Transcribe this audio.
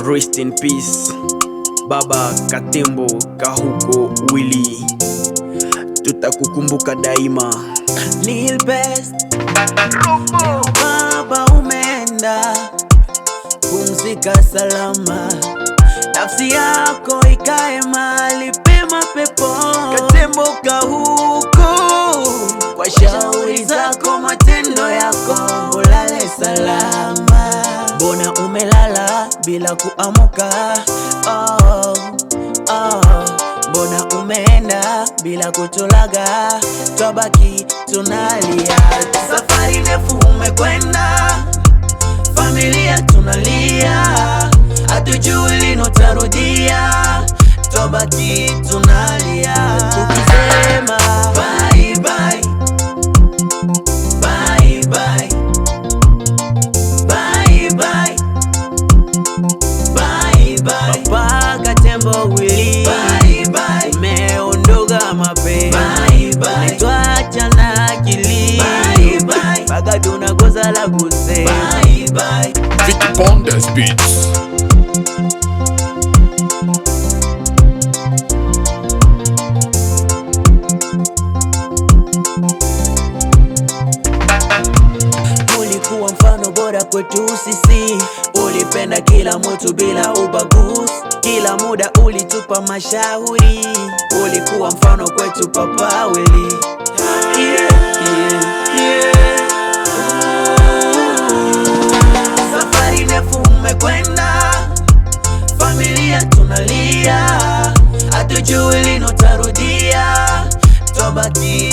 Rest in peace Baba Katembo Kahuko Willy, tutakukumbuka daima. Lil Best Baba, umeenda pumzika salama, nafsi yako ikae mahali pema peponi. Katembo Kahuko, kwa shauri zako matendo yako ulale salama. Mbona umelala bila kuamuka? Mbona umeenda bila kutulaga? Twabaki tunalia. Safari ndefu umekwenda, familia tunalia, hatujui lini utarudia. Twabaki tunalia tukisema bye bye, bye bye, bye bye, bye bye. Papa Katembo Willy, bye bye, umeondoka mapema, bye bye, tuacha na akili, bye bye, mpaka tunakosa la kusema, bye bye. Vicky Pondes Beats. Ulikuwa mfano bora kwetu sisi, ulipenda kila mtu bila ubaguzi, kila muda ulitupa mashauri, ulikuwa mfano kwetu Papa Willy. Safari ndefu umekwenda, familia tunalia, hatujui lini utarudia. Twabaki